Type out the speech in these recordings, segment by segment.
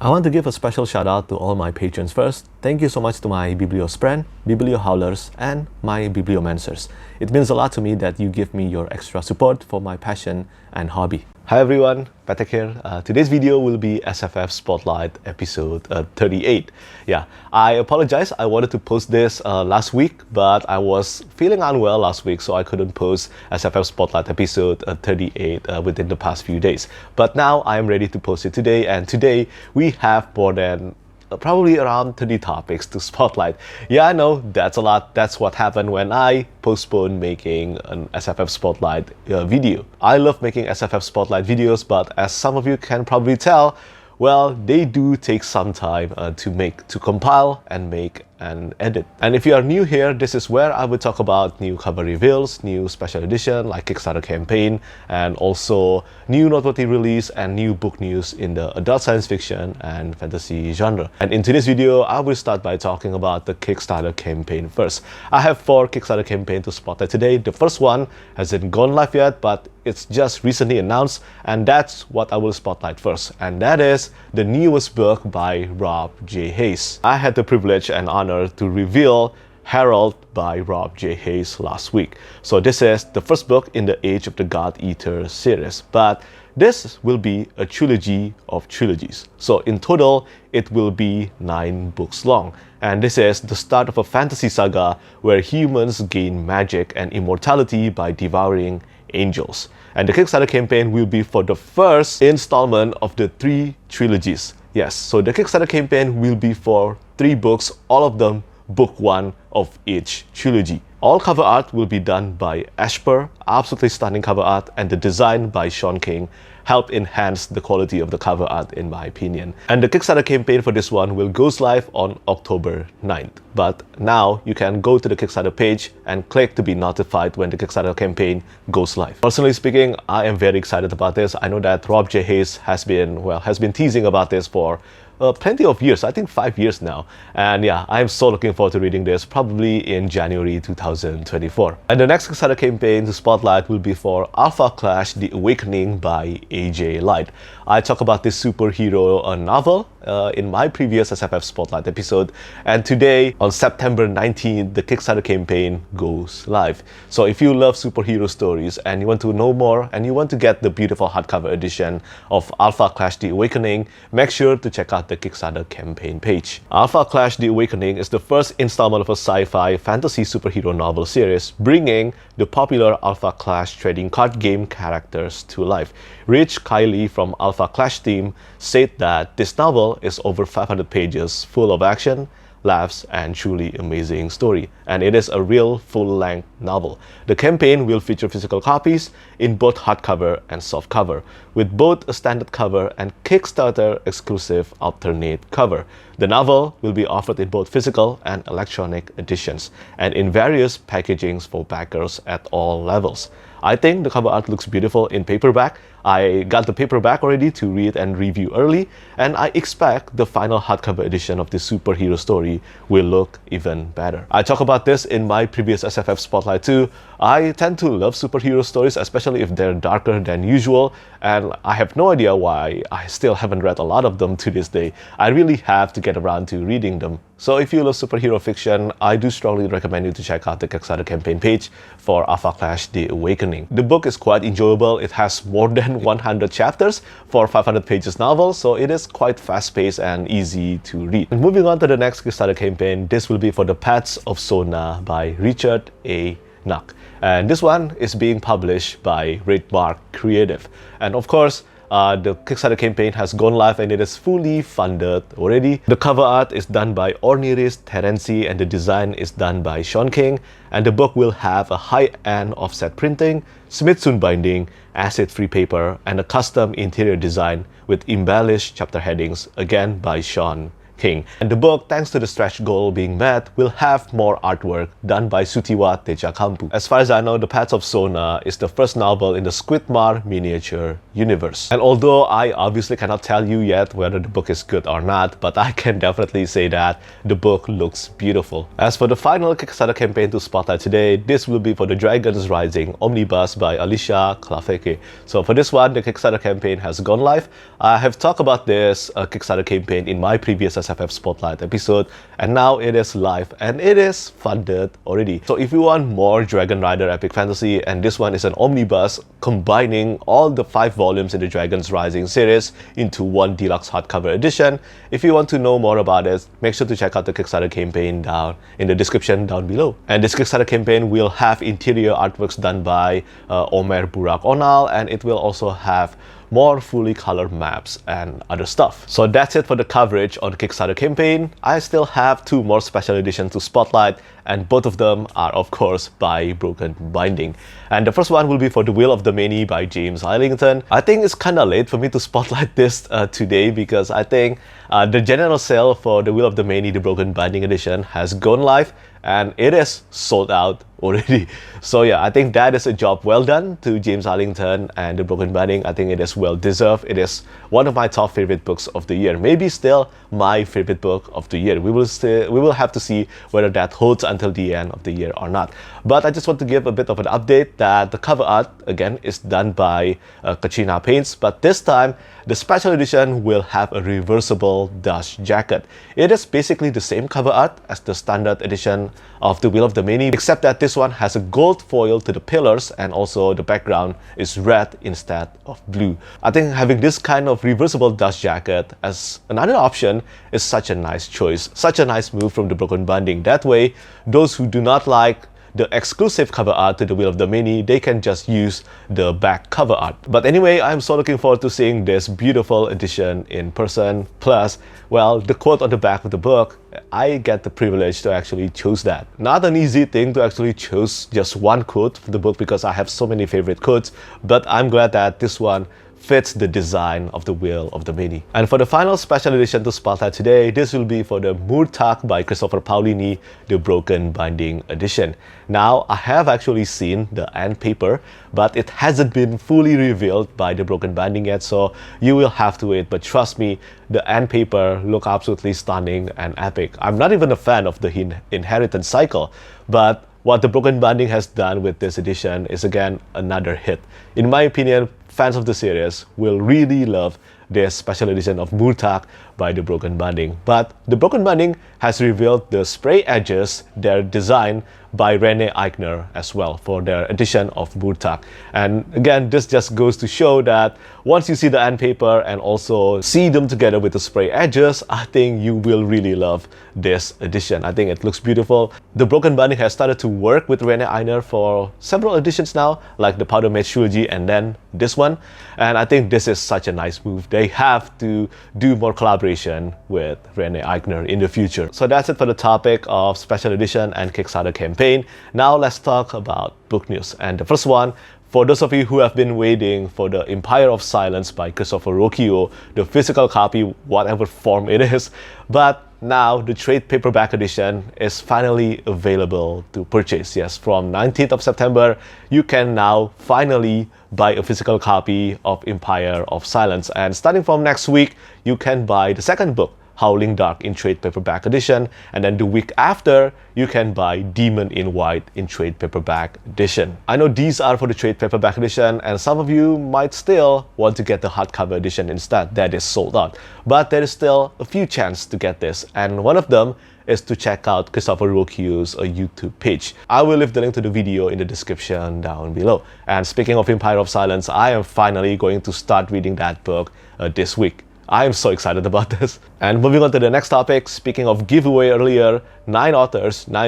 I want to give a special shout out to all my patrons first. Thank you so much to my Bibliospren, Bibliohowlers, and my Bibliomancers. It means a lot to me that you give me your extra support for my passion and hobby. Hi everyone, Patek here. Today's video will be SFF Spotlight episode 38. Yeah, I apologize. I wanted to post this last week, but I was feeling unwell last week, so I couldn't post SFF Spotlight episode 38 within the past few days. But now I am ready to post it today, and today we have more than probably around 30 topics to spotlight. Yeah, I know, that's a lot. That's what happened when I postponed making an SFF Spotlight video. I love making SFF Spotlight videos, but as some of you can probably tell, well, they do take some time to compile and make and edit. And if you are new here, this is where I would talk about new cover reveals, new special edition like Kickstarter campaign, and also new noteworthy release and new book news in the adult science fiction and fantasy genre. And in today's video, I will start by talking about the Kickstarter campaign first. I have 4 Kickstarter campaigns to spotlight today. The first one hasn't gone live yet, but it's just recently announced, and that's what I will spotlight first. And that is the newest book by Rob J. Hayes. I had the privilege and honor to reveal Herald by Rob J. Hayes last week. So this is the first book in the Age of the God Eater series, but this will be a trilogy of trilogies. So in total, it will be 9 books long. And this is the start of a fantasy saga where humans gain magic and immortality by devouring angels. And the Kickstarter campaign will be for the first installment of the 3 trilogies. Yes, so the Kickstarter campaign will be for 3 books, all of them book 1 of each trilogy. All cover art will be done by Eshpur, absolutely stunning cover art, and the design by Shawn King help enhance the quality of the cover art in my opinion. And the Kickstarter campaign for this one will goes live on October 9th. But now you can go to the Kickstarter page and click to be notified when the Kickstarter campaign goes live. Personally speaking, I am very excited about this. I know that Rob J. Hayes has been teasing about this for plenty of years, I think 5 years now. And yeah, I'm so looking forward to reading this, probably in January 2024. And the next Kickstarter campaign to spotlight will be for Alpha Clash The Awakening by AJ Light. I talked about this superhero novel in my previous SFF Spotlight episode, and today on September 19th, the Kickstarter campaign goes live. So if you love superhero stories and you want to know more and you want to get the beautiful hardcover edition of Alpha Clash The Awakening, make sure to check out the Kickstarter campaign page. Alpha Clash The Awakening is the first installment of a sci-fi fantasy superhero novel series, bringing the popular Alpha Clash trading card game characters to life. Rich Kylie from Alpha Clash team said that this novel is over 500 pages, full of action, laughs, and truly amazing story. And it is a real full-length novel. The campaign will feature physical copies in both hardcover and softcover, with both a standard cover and Kickstarter exclusive alternate cover. The novel will be offered in both physical and electronic editions, and in various packagings for backers at all levels. I think the cover art looks beautiful in paperback. I got the paperback already to read and review early, and I expect the final hardcover edition of this superhero story will look even better. I talked about this in my previous SFF Spotlight too. I tend to love superhero stories, especially if they're darker than usual, and I have no idea why I still haven't read a lot of them to this day. I really have to get around to reading them. So if you love superhero fiction, I do strongly recommend you to check out the Kickstarter campaign page for Alpha Clash The Awakening. The book is quite enjoyable. It has more than 100 chapters for 500 pages novel, so it is quite fast-paced and easy to read. And moving on to the next Kickstarter campaign, this will be for The Pets of Sona by Richard A. Knaak. And this one is being published by Wraithmarked Creative. And of course, the Kickstarter campaign has gone live and it is fully funded already. The cover art is done by Orniris Terenzi and the design is done by Shawn King. And the book will have a high-end offset printing, Smithson binding, acid-free paper, and a custom interior design with embellished chapter headings, again by Shawn King. And the book, thanks to the stretch goal being met, will have more artwork done by Sutiwa Tejakampu. As far as I know, The Paths of Sona is the first novel in the Squidmar miniature universe. And although I obviously cannot tell you yet whether the book is good or not, but I can definitely say that the book looks beautiful. As for the final Kickstarter campaign to spotlight today, this will be for the Dragons Rising Omnibus by Alisha Klapheke. So for this one, the Kickstarter campaign has gone live. I have talked about this Kickstarter campaign in my previous SFF Spotlight episode, and now it is live and it is funded already. So if you want more Dragon Rider epic fantasy, and this one is an omnibus combining all the 5 volumes in the Dragons Rising series into one deluxe hardcover edition, if you want to know more about it, make sure to check out the Kickstarter campaign down in the description down below. And this Kickstarter campaign will have interior artworks done by Omer Burak Onal, and it will also have more fully colored maps and other stuff. So that's it for the coverage on the Kickstarter campaign. I still have 2 more special editions to spotlight, and both of them are of course by Broken Binding. And the first one will be for The Will of the Many by James Islington. I think it's kinda late for me to spotlight this today, because I think the general sale for The Will of the Many, the Broken Binding edition, has gone live and it is sold out already. So yeah, I think that is a job well done to James Islington and the Broken Binding. I think it is well deserved. It is one of my top favorite books of the year, maybe still my favorite book of the year. We will have to see whether that holds until the end of the year or not. But I just want to give a bit of an update that the cover art again is done by Katrina Paints, but this time the special edition will have a reversible dust jacket. It is basically the same cover art as the standard edition of The Will of the Many, except that this one has a gold foil to the pillars, and also the background is red instead of blue. I think having this kind of reversible dust jacket as another option is such a nice choice, such a nice move from the Broken Binding. That way, those who do not like the exclusive cover art to The Will of the Many, they can just use the back cover art. But anyway, I'm so looking forward to seeing this beautiful edition in person. Plus, well, the quote on the back of the book, I get the privilege to actually choose that. Not an easy thing to actually choose just one quote for the book, because I have so many favorite quotes, but I'm glad that this one fits the design of The Will of the Many. And for the final special edition to spotlight today, this will be for the Murtagh by Christopher Paolini, the Broken Binding edition. Now, I have actually seen the end paper, but it hasn't been fully revealed by the Broken Binding yet, so you will have to wait. But trust me, the end paper look absolutely stunning and epic. I'm not even a fan of the inheritance cycle, but what the Broken Binding has done with this edition is again another hit. In my opinion, fans of the series will really love this special edition of Murtagh by the Broken Binding. But the Broken Binding has revealed the spray edges, their design by Rene Eichner as well for their edition of Murtagh. And again, this just goes to show that once you see the end paper and also see them together with the spray edges, I think you will really love this edition. I think it looks beautiful. The Broken Binding has started to work with Rene Eichner for several editions now, like the Powder Mage Trilogy and then this one. And I think this is such a nice move. They have to do more collaboration with Rene Eichner in the future. So that's it for the topic of special edition and Kickstarter campaign. Now let's talk about book news. And the first one, for those of you who have been waiting for the Empire of Silence by Christopher Ruocchio, the physical copy, whatever form it is, but now the trade paperback edition is finally available to purchase. Yes, from 19th of September, you can now finally buy a physical copy of Empire of Silence. And starting from next week, you can buy the second book, Howling Dark, in trade paperback edition, and then the week after you can buy Demon in White in trade paperback edition. I know these are for the trade paperback edition, and some of you might still want to get the hardcover edition instead that is sold out, but there is still a few chances to get this, and one of them is to check out Christopher Ruocchio's YouTube page. I will leave the link to the video in the description down below. And speaking of Empire of Silence, I am finally going to start reading that book this week. I am so excited about this. And moving on to the next topic, speaking of giveaway earlier, 9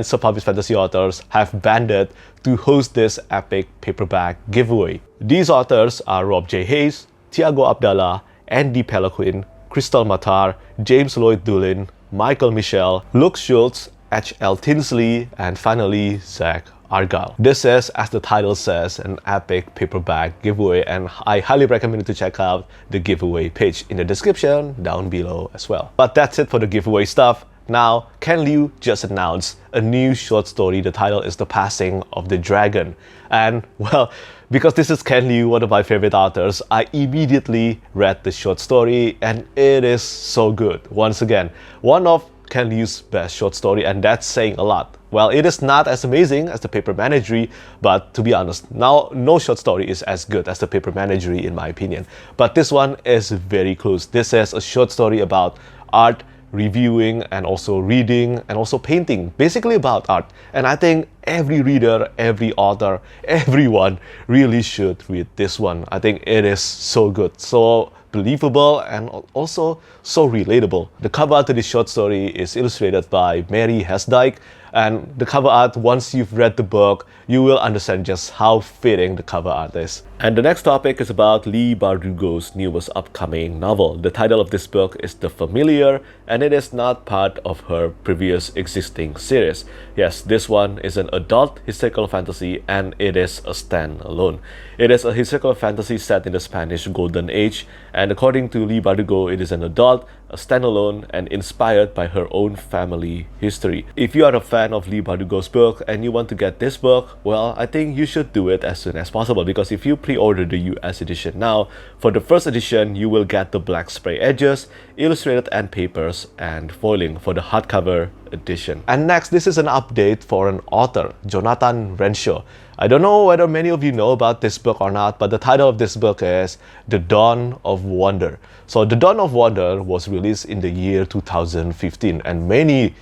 self-published fantasy authors have banded to host this epic paperback giveaway. These authors are Rob J. Hayes, Tiago Abdallah, Andy Peloquin, Crystal Matar, James Lloyd Doolin, Michael Michel, Luke Schultz, H.L. Tinsley, and finally Zach Argyle. This is, as the title says, an epic paperback giveaway, and I highly recommend you to check out the giveaway page in the description down below as well. But that's it for the giveaway stuff. Now, Ken Liu just announced a new short story. The title is The Passing of the Dragon. And, well, because this is Ken Liu, one of my favorite authors, I immediately read the short story, and it is so good. Once again, one of Ken Liu's best short story, and that's saying a lot. Well, it is not as amazing as the Paper Managerie, but to be honest, now no short story is as good as the Paper Managerie in my opinion. But this one is very close. This is a short story about art, reviewing, and also reading, and also painting, basically about art. And I think every reader, every author, everyone really should read this one. I think it is so good, so believable, and also so relatable. The cover art to this short story is illustrated by Mary Hesdike, and the cover art, once you've read the book, you will understand just how fitting the cover art is. And the next topic is about Leigh Bardugo's newest upcoming novel. The title of this book is The Familiar, and it is not part of her previous existing series. Yes, this one is an adult historical fantasy, and it is a standalone. It is a historical fantasy set in the Spanish Golden Age, and according to Leigh Bardugo, it is an adult, a standalone, and inspired by her own family history. If you are a fan of Leigh Bardugo's book and you want to get this book, well, I think you should do it as soon as possible, because if you pre-order the US edition now, for the first edition, you will get the black spray edges, illustrated end papers, and foiling for the hardcover edition. And next, this is an update for an author, Jonathan Renshaw. I don't know whether many of you know about this book or not, but the title of this book is The Dawn of Wonder. So The Dawn of Wonder was released in the year 2015, and many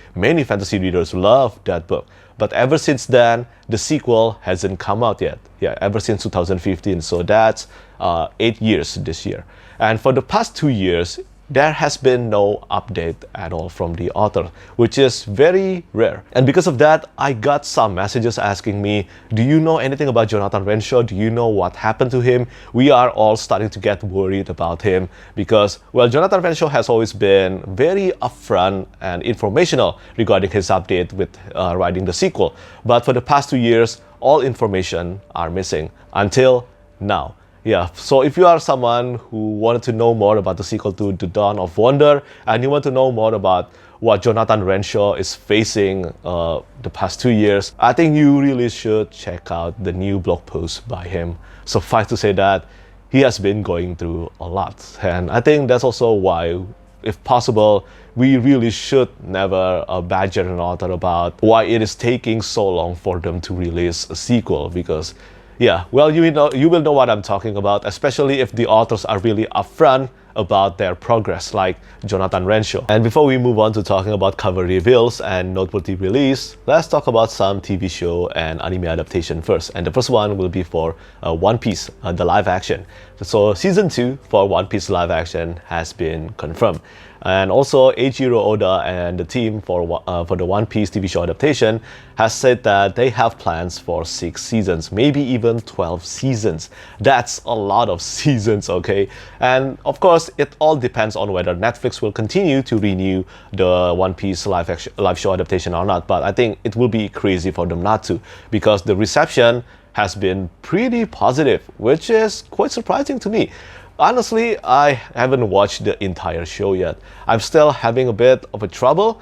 fantasy readers love that book. But ever since then, the sequel hasn't come out yet. Yeah, ever since 2015, so that's 8 years this year. And for the past 2 years, there has been no update at all from the author, which is very rare. And because of that, I got some messages asking me, do you know anything about Jonathan Renshaw? Do you know what happened to him? We are all starting to get worried about him because, well, Jonathan Renshaw has always been very upfront and informational regarding his update with writing the sequel. But for the past 2 years, all information are missing until now. Yeah, so if you are someone who wanted to know more about the sequel to The Dawn of Wonder, and you want to know more about what Jonathan Renshaw is facing the past 2 years, I think you really should check out the new blog post by him. Suffice to say that he has been going through a lot. And I think that's also why, if possible, we really should never badger an author about why it is taking so long for them to release a sequel, because yeah, well, you will know what I'm talking about, especially if the authors are really upfront about their progress, like Jonathan Renshaw. And before we move on to talking about cover reveals and noteworthy release, let's talk about some TV show and anime adaptation first. And the first one will be for One Piece, the live action. So season 2 for One Piece live action has been confirmed. And also, Eiichiro Oda and the team for the One Piece TV show adaptation has said that they have plans for 6 seasons, maybe even 12 seasons. That's a lot of seasons, okay? And of course, it all depends on whether Netflix will continue to renew the One Piece live show adaptation or not. But I think it will be crazy for them not to, because the reception has been pretty positive, which is quite surprising to me. Honestly, I haven't watched the entire show yet. I'm still having a bit of a trouble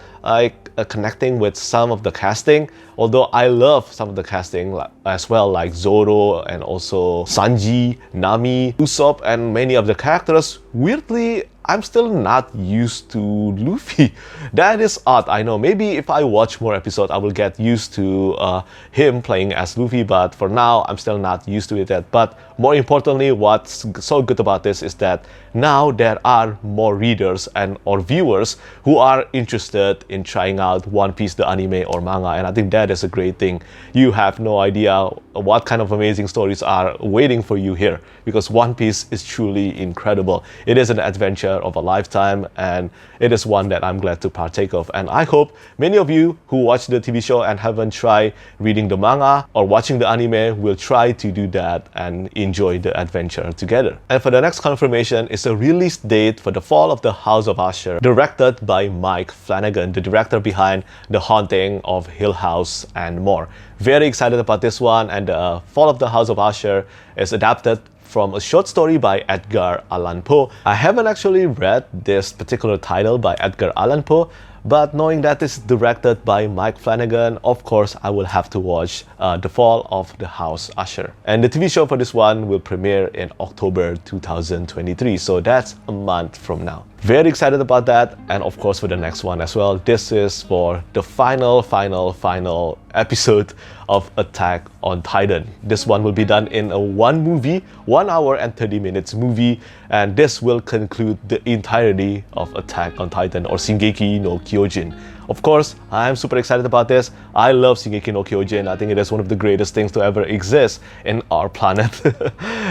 connecting with some of the casting, although I love some of the casting as well, like Zoro and also Sanji, Nami, Usopp, and many of the characters. Weirdly, I'm still not used to Luffy. That is odd, I know. Maybe if I watch more episodes, I will get used to him playing as Luffy, but for now, I'm still not used to it yet. But more importantly, what's so good about this is that now there are more readers or viewers who are interested in trying out One Piece, the anime or manga, and I think that is a great thing. You have no idea what kind of amazing stories are waiting for you here, because One Piece is truly incredible. It is an adventure adventure of a lifetime, and it is one that I'm glad to partake of. And I hope many of you who watch the TV show and haven't tried reading the manga or watching the anime will try to do that and enjoy the adventure together. And for the next confirmation is a release date for The Fall of the House of Usher, directed by Mike Flanagan, the director behind The Haunting of Hill House and more. Very excited about this one, and The Fall of the House of Usher is adapted from a short story by Edgar Allan Poe. I haven't actually read this particular title by Edgar Allan Poe, but knowing that it's directed by Mike Flanagan, of course, I will have to watch The Fall of the House Usher. And the TV show for this one will premiere in October 2023, so that's a month from now. Very excited about that, and of course for the next one as well. This is for the final episode of Attack on Titan. This one will be done in a one movie, 1 hour and 30 minutes movie, and this will conclude the entirety of Attack on Titan, or Shingeki no Kyojin. Of course, I'm super excited about this. I love Shingeki no Kyojin. I think it is one of the greatest things to ever exist in our planet.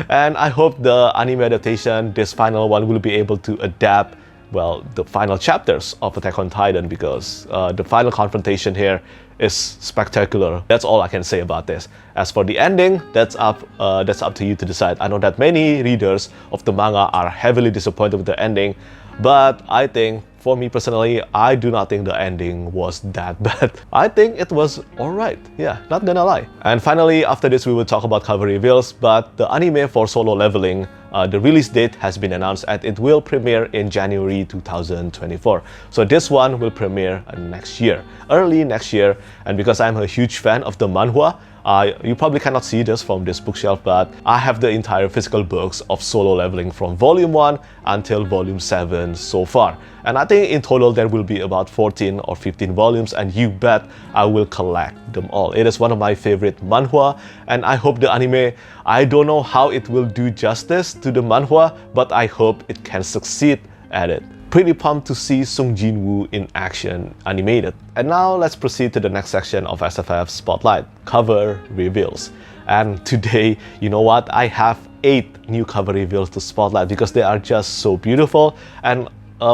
And I hope the anime adaptation, this final one, will be able to adapt, well, the final chapters of Attack on Titan, because the final confrontation here is spectacular. That's all I can say about this. As for the ending, that's up to you to decide. I know that many readers of the manga are heavily disappointed with the ending, but I think, for me personally, I do not think the ending was that bad. I think it was alright, yeah, not gonna lie. And finally, after this we will talk about cover reveals, but the anime for Solo Leveling, the release date has been announced and it will premiere in January 2024. So this one will premiere next year, early next year. And because I'm a huge fan of the manhwa, you probably cannot see this from this bookshelf, but I have the entire physical books of Solo Leveling from volume 1 until volume 7 so far. And I think in total there will be about 14 or 15 volumes, and you bet I will collect them all. It is one of my favorite manhwa, and I hope the anime, I don't know how it will do justice to the manhwa, but I hope it can succeed at it. Pretty pumped to see Sung Jin-woo in action animated. And now let's proceed to the next section of SFF Spotlight, cover reveals. And today, you know what, I have 8 new cover reveals to spotlight because they are just so beautiful. And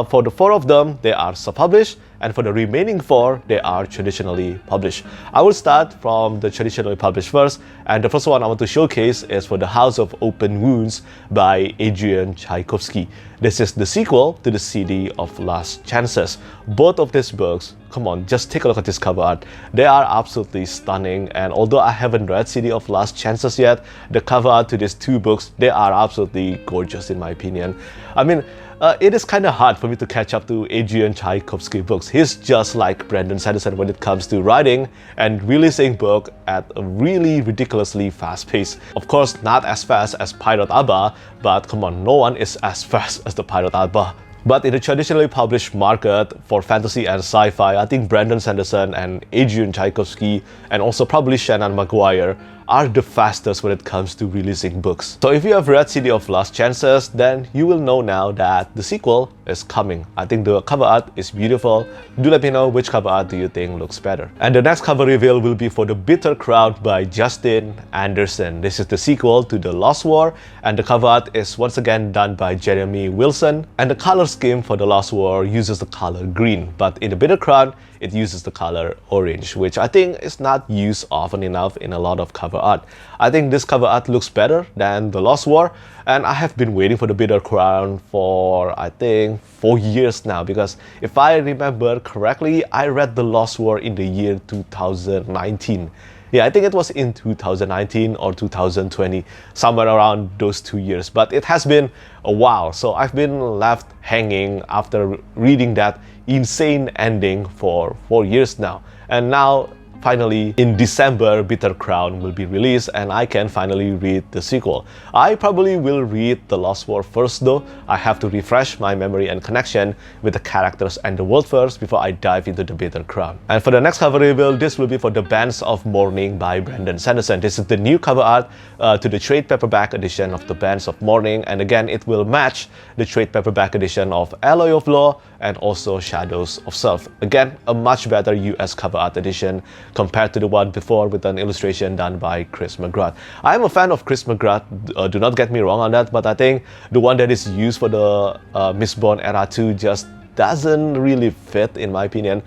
for the 4 of them, they are self-published, and for the remaining 4, they are traditionally published. I will start from the traditionally published first, and the first one I want to showcase is for The House of Open Wounds by Adrian Tchaikovsky. This is the sequel to the City of Last Chances. Both of these books, come on, just take a look at this cover art. They are absolutely stunning, and although I haven't read City of Last Chances yet, the cover art to these 2 books, they are absolutely gorgeous in my opinion. I mean, it is kind of hard for me to catch up to Adrian Tchaikovsky books. He's just like Brandon Sanderson when it comes to writing and releasing book at a really ridiculously fast pace. Of course, not as fast as Pirate Abba, but come on, no one is as fast as the Pirate Abba. But in the traditionally published market for fantasy and sci-fi, I think Brandon Sanderson and Adrian Tchaikovsky, and also probably Shannon Maguire, are the fastest when it comes to releasing books. So if you have read City of Last Chances, then you will know now that the sequel is coming. I think the cover art is beautiful. Do let me know which cover art do you think looks better. And the next cover reveal will be for The Bitter Crowd by Justin Anderson. This is the sequel to The Lost War, and the cover art is once again done by Jeremy Wilson. And the color scheme for The Lost War uses the color green, but in The Bitter Crowd, it uses the color orange, which I think is not used often enough in a lot of cover art. I think this cover art looks better than The Lost War, and I have been waiting for The Bitter Crown for, I think, 4 years now, because if I remember correctly, I read The Lost War in the year 2019. Yeah, I think it was in 2019 or 2020, somewhere around those 2 years. But it has been a while, so I've been left hanging after reading that insane ending for 4 years now. And now, finally, in December, Bitter Crown will be released and I can finally read the sequel. I probably will read The Lost War first though. I have to refresh my memory and connection with the characters and the world first before I dive into the Bitter Crown. And for the next cover reveal, this will be for The Bands of Mourning by Brandon Sanderson. This is the new cover art to the trade paperback edition of The Bands of Mourning, and again, it will match the trade paperback edition of Alloy of Law and also Shadows of Self. Again, a much better US cover art edition compared to the one before with an illustration done by Chris McGrath. I am a fan of Chris McGrath, do not get me wrong on that, but I think the one that is used for the Mistborn Era 2 just doesn't really fit in my opinion.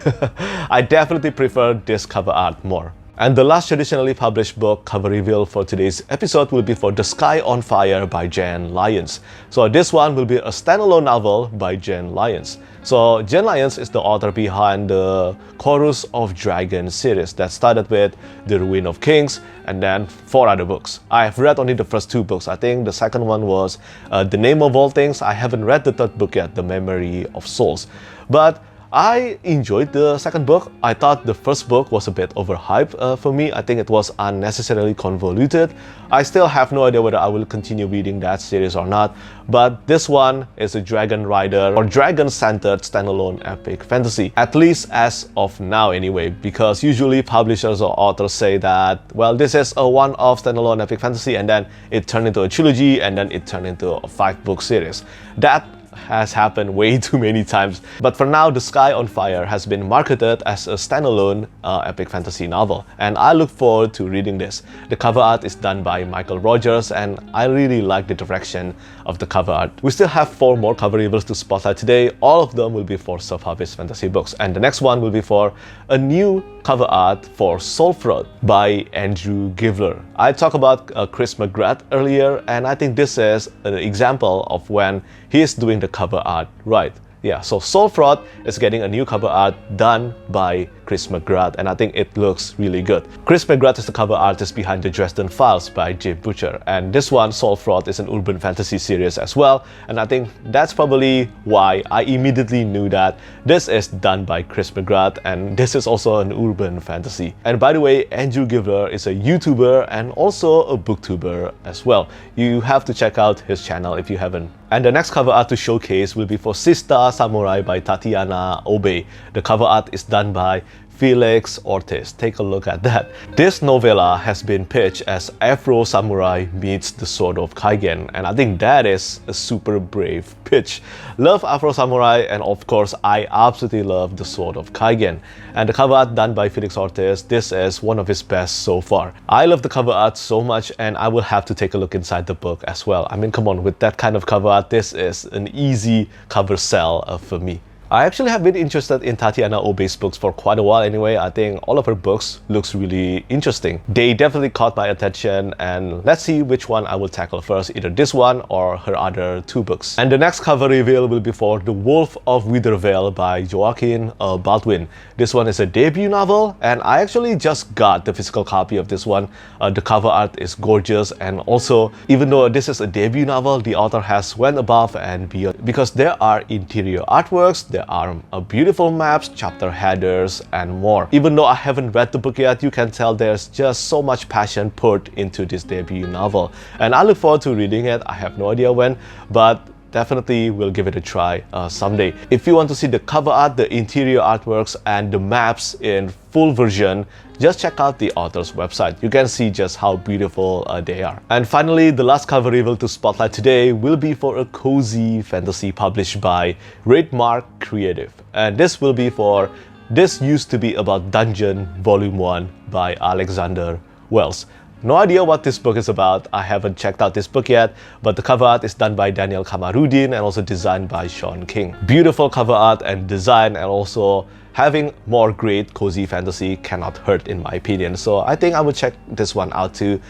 I definitely prefer this cover art more. And the last traditionally published book cover reveal for today's episode will be for The Sky on Fire by Jen Lyons. So this one will be a standalone novel by Jen Lyons. So Jen Lyons is the author behind the Chorus of Dragons series that started with The Ruin of Kings and then 4 other books. I have read only the first 2 books. I think the second one was The Name of All Things. I haven't read the third book yet, The Memory of Souls. But I enjoyed the second book. I thought the first book was a bit overhyped for me. I think it was unnecessarily convoluted. I still have no idea whether I will continue reading that series or not, but this one is a dragon rider or dragon-centered standalone epic fantasy, at least as of now anyway, because usually publishers or authors say that, well, this is a one-off standalone epic fantasy and then it turned into a trilogy and then it turned into a 5-book series. That has happened way too many times. But for now, The Sky on Fire has been marketed as a standalone epic fantasy novel, and I look forward to reading this. The cover art is done by Michael Rogers, and I really like the direction of the cover art. We still have 4 more cover reveals to spotlight today. All of them will be for self-published fantasy books, and the next one will be for a new cover art for Soulfraught by Andrew Givler. I talked about Chris McGrath earlier, and I think this is an example of when he's doing the cover art right. Yeah, so Soulfraught is getting a new cover art done by Chris McGrath, and I think it looks really good. Chris McGrath is the cover artist behind the Dresden Files by Jay Butcher, and this one, Soulfraught, is an urban fantasy series as well, and I think that's probably why I immediately knew that this is done by Chris McGrath, and this is also an urban fantasy. And by the way, Andrew Givler is a YouTuber and also a booktuber as well. You have to check out his channel if you haven't. And the next cover art to showcase will be for Sister Samurai by Tatiana Obe. The cover art is done by Felix Ortiz. Take a look at that. This novella has been pitched as Afro Samurai meets the Sword of Kaigen, and I think that is a super brave pitch. Love Afro Samurai, and of course I absolutely love the Sword of Kaigen. And the cover art done by Felix Ortiz, this is one of his best so far. I love the cover art so much, and I will have to take a look inside the book as well. I mean, come on, with that kind of cover art, this is an easy cover sell for me. I actually have been interested in Tatiana Obe's books for quite a while anyway. I think all of her books looks really interesting. They definitely caught my attention, and let's see which one I will tackle first, either this one or her other 2 books. And the next cover reveal will be for The Wolf of Withervale by Joaquin Baldwin. This one is a debut novel, and I actually just got the physical copy of this one. The cover art is gorgeous, and also, even though this is a debut novel, the author has went above and beyond, because there are interior artworks, there are beautiful maps, chapter headers, and more. Even though I haven't read the book yet, you can tell there's just so much passion put into this debut novel. And I look forward to reading it. I have no idea when, but definitely will give it a try someday. If you want to see the cover art, the interior artworks, and the maps in full version, just check out the author's website. You can see just how beautiful they are. And finally, the last cover reveal to spotlight today will be for a cozy fantasy published by Wraithmarked Creative. And this will be for This Used to Be About Dungeon Volume 1 by Alexander Wells. No idea what this book is about. I haven't checked out this book yet, but the cover art is done by Daniel Kamarudin and also designed by Shawn King. Beautiful cover art and design, and also having more great cozy fantasy cannot hurt in my opinion. So I think I will check this one out too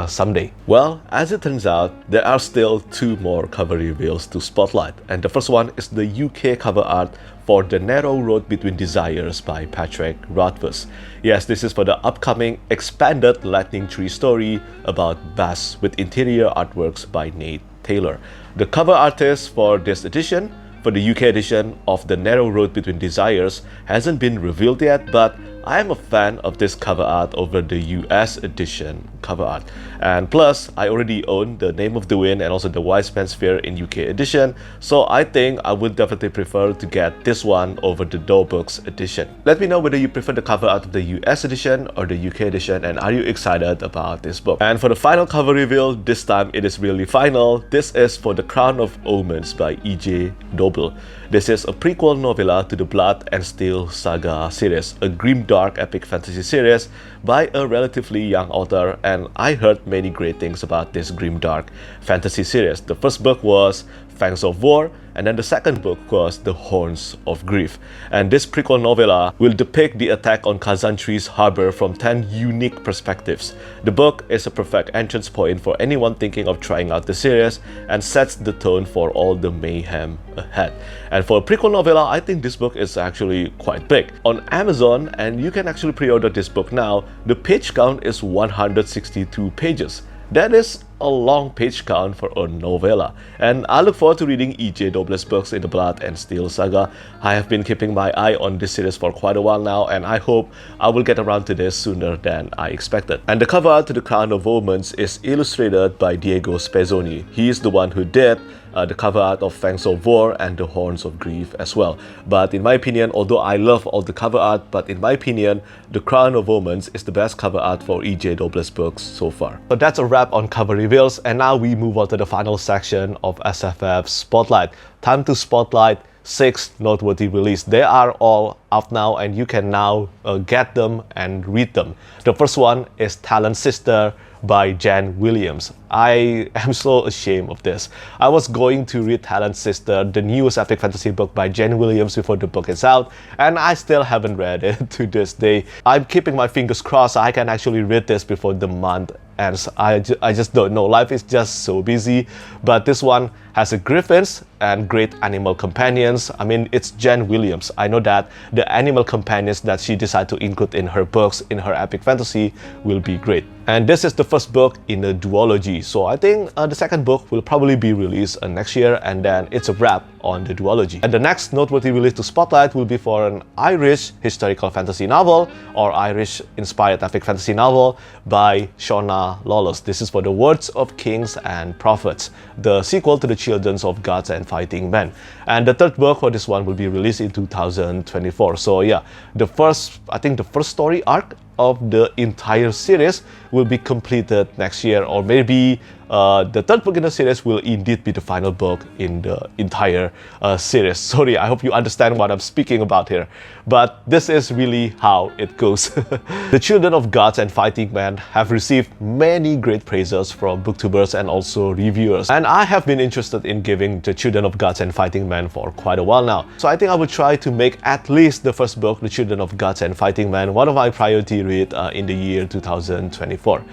someday. Well, as it turns out, there are still 2 more cover reveals to spotlight, and the first one is the UK cover art for The Narrow Road Between Desires by Patrick Rothfuss. Yes, this is for the upcoming expanded Lightning Tree story about Bass, with interior artworks by Nate Taylor. The cover artist for this edition, for the UK edition of The Narrow Road Between Desires, hasn't been revealed yet, but I am a fan of this cover art over the US edition cover art. And plus, I already own The Name of the Wind and also The Wise Man's Fear in UK edition, so I think I would definitely prefer to get this one over the Doe Books edition. Let me know whether you prefer the cover art of the US edition or the UK edition, and are you excited about this book? And for the final cover reveal, this time it is really final. This is for The Crown of Omens by E.J. Noble. This is a prequel novella to the Blood and Steel saga series, a grimdark epic fantasy series by a relatively young author, and I heard many great things about this grimdark fantasy series. The first book was Fangs of War, and then the second book was The Horns of Grief. And this prequel novella will depict the attack on Kazantri's harbor from 10 unique perspectives. The book is a perfect entrance point for anyone thinking of trying out the series and sets the tone for all the mayhem ahead. And for a prequel novella, I think this book is actually quite big. On Amazon, and you can actually pre-order this book now, the page count is 162 pages. That is a long page count for a novella, and I look forward to reading E.J. Doble's books in the Blood and Steel saga. I have been keeping my eye on this series for quite a while now, and I hope I will get around to this sooner than I expected. And the cover art to The Crown of Omens is illustrated by Diego Spezzoni. He is the one who did the cover art of Fangs of War and The Horns of Grief as well. But in my opinion, although I love all the cover art, but in my opinion, The Crown of Omens is the best cover art for E.J. Doble's books so far. So that's a wrap on cover reveals, and now we move on to the final section of SFF Spotlight. Time to spotlight 6 noteworthy releases. They are all out now, and you can now get them and read them. The first one is Talonsister by Jen Williams. I am so ashamed of this. I was going to read Talonsister, the newest epic fantasy book by Jen Williams, before the book is out, and I still haven't read it to this day. I'm keeping my fingers crossed I can actually read this before the month ends. I just don't know. Life is just so busy. But this one has a griffins and great animal companions. I mean, it's Jen Williams. I know that the animal companions that she decided to include in her books, in her epic fantasy, will be great. And this is the first book in the duology. So I think the second book will probably be released next year, and then it's a wrap on the duology. And the next noteworthy release to spotlight will be for an Irish historical fantasy novel or Irish-inspired epic fantasy novel by Shauna Lawless. This is for The Words of Kings and Prophets, the sequel to The Children of Gods and Fighting Men. And the third book for this one will be released in 2024. So yeah, I think the first story arc of the entire series will be completed next year, or maybe the third book in the series will indeed be the final book in the entire series. Sorry, I hope you understand what I'm speaking about here, but this is really how it goes. The Children of Gods and Fighting Men have received many great praises from booktubers and also reviewers, and I have been interested in giving The Children of Gods and Fighting Men for quite a while now. So I think I will try to make at least the first book, The Children of Gods and Fighting Men, one of my priority read in the year 2024.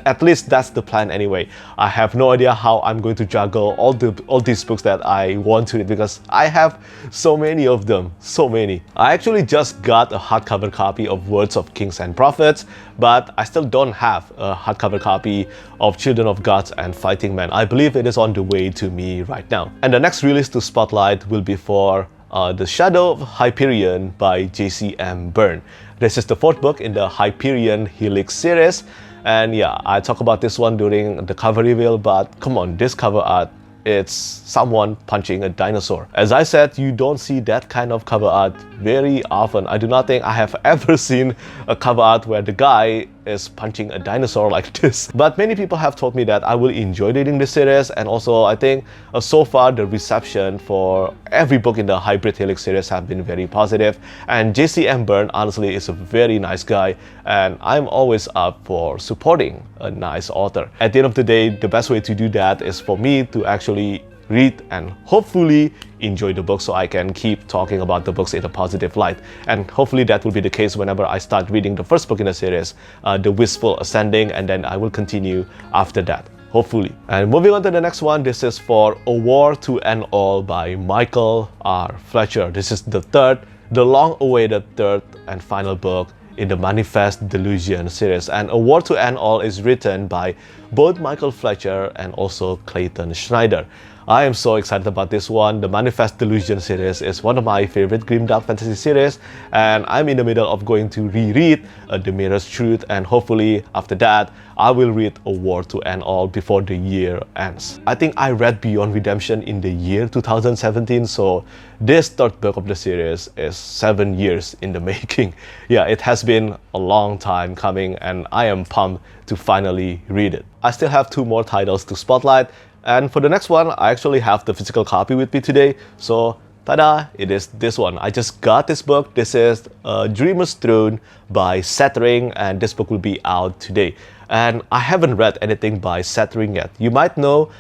At least that's the plan anyway. I have no idea how I'm going to juggle all these books that I want to read, because I have so many of them, so many. I actually just got a hardcover copy of Words of Kings and Prophets, but I still don't have a hardcover copy of Children of Gods and Fighting Men. I believe it is on the way to me right now. And the next release to spotlight will be for The Shadow of Hyperion by JCM Berne. This is the fourth book in the Hyperion Helix series. And yeah, I talk about this one during the cover reveal, but come on, this cover art, it's someone punching a dinosaur. As I said, you don't see that kind of cover art very often. I do not think I have ever seen a cover art where the guy is punching a dinosaur like this. But many people have told me that I will enjoy reading this series, and also I think so far the reception for every book in the Hybrid Helix series have been very positive, and JCM Berne honestly is a very nice guy, and I'm always up for supporting a nice author. At the end of the day, the best way to do that is for me to actually read and hopefully enjoy the book, so I can keep talking about the books in a positive light. And hopefully that will be the case whenever I start reading the first book in the series, The Wistful Ascending, and then I will continue after that, hopefully. And moving on to the next one, this is for A War to End All by Michael R. Fletcher. This is the long-awaited third and final book in the Manifest Delusion series. And A War to End All is written by both Michael Fletcher and also Clayton Schneider. I am so excited about this one. The Manifest Delusion series is one of my favorite grimdark fantasy series, and I'm in the middle of going to reread The Mirror's Truth, and hopefully after that I will read A War to End All before the year ends. I think I read Beyond Redemption in the year 2017, so this third book of the series is 7 years in the making. Yeah, it has been a long time coming, and I am pumped to finally read it. I still have 2 more titles to spotlight, and for the next one, I actually have the physical copy with me today, so Ta-da! It is this one. I just got this book. This is Dreamer's Throne by Sethring, and this book will be out today. And I haven't read anything by Sethring yet. You might know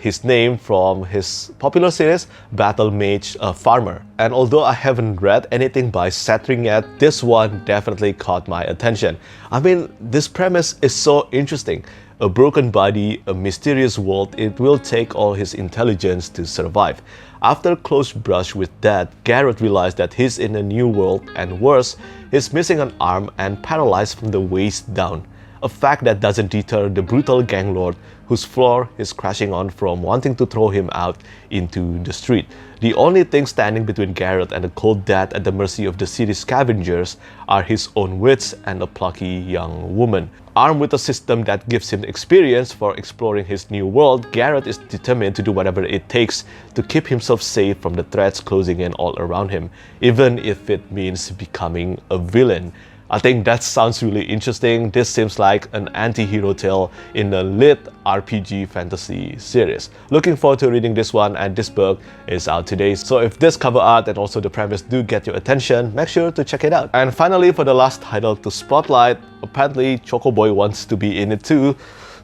his name from his popular series, Battle Mage Farmer. And although I haven't read anything by Sethring yet, this one definitely caught my attention. I mean, this premise is so interesting. A broken body, a mysterious world, it will take all his intelligence to survive. After a close brush with death, Garrett realized that he's in a new world, and worse, he's missing an arm and paralyzed from the waist down. A fact that doesn't deter the brutal gang lord whose floor he's crashing on from wanting to throw him out into the street. The only thing standing between Garrett and a cold death at the mercy of the city's scavengers are his own wits and a plucky young woman. Armed with a system that gives him experience for exploring his new world, Garrett is determined to do whatever it takes to keep himself safe from the threats closing in all around him, even if it means becoming a villain. I think that sounds really interesting. This seems like an anti-hero tale in a lit RPG fantasy series. Looking forward to reading this one, and this book is out today. So if this cover art and also the premise do get your attention, make sure to check it out. And finally, for the last title to spotlight, apparently Chocoboy wants to be in it too.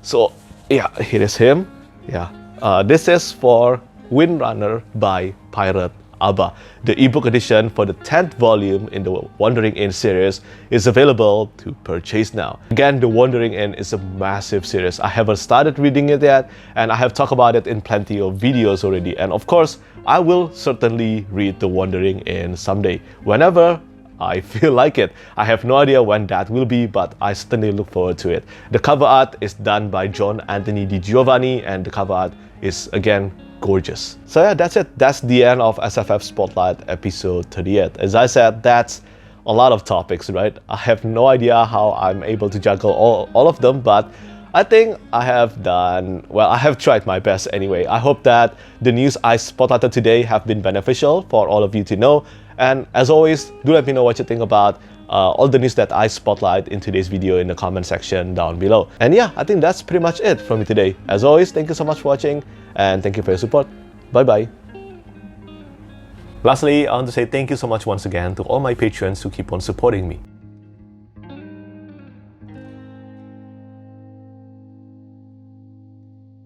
So yeah, here is him. Yeah, this is for Windrunner by Pirate Abba. The ebook edition for the 10th volume in the Wandering Inn series is available to purchase now. Again, the Wandering Inn is a massive series. I haven't started reading it yet, and I have talked about it in plenty of videos already. And of course, I will certainly read the Wandering Inn someday, whenever I feel like it. I have no idea when that will be, but I certainly look forward to it. The cover art is done by John Anthony Di Giovanni, and the cover art is again gorgeous. So yeah, that's it. That's the end of SFF Spotlight episode 38. As I said, that's a lot of topics, right? I have no idea how I'm able to juggle all of them, but I think I have done, well, I have tried my best anyway. I hope that the news I spotlighted today have been beneficial for all of you to know. And as always, do let me know what you think about all the news that I spotlight in today's video in the comment section down below. And yeah, I think that's pretty much it from me today. As always, thank you so much for watching, and thank you for your support. Bye bye. Lastly, I want to say thank you so much once again to all my patrons who keep on supporting me.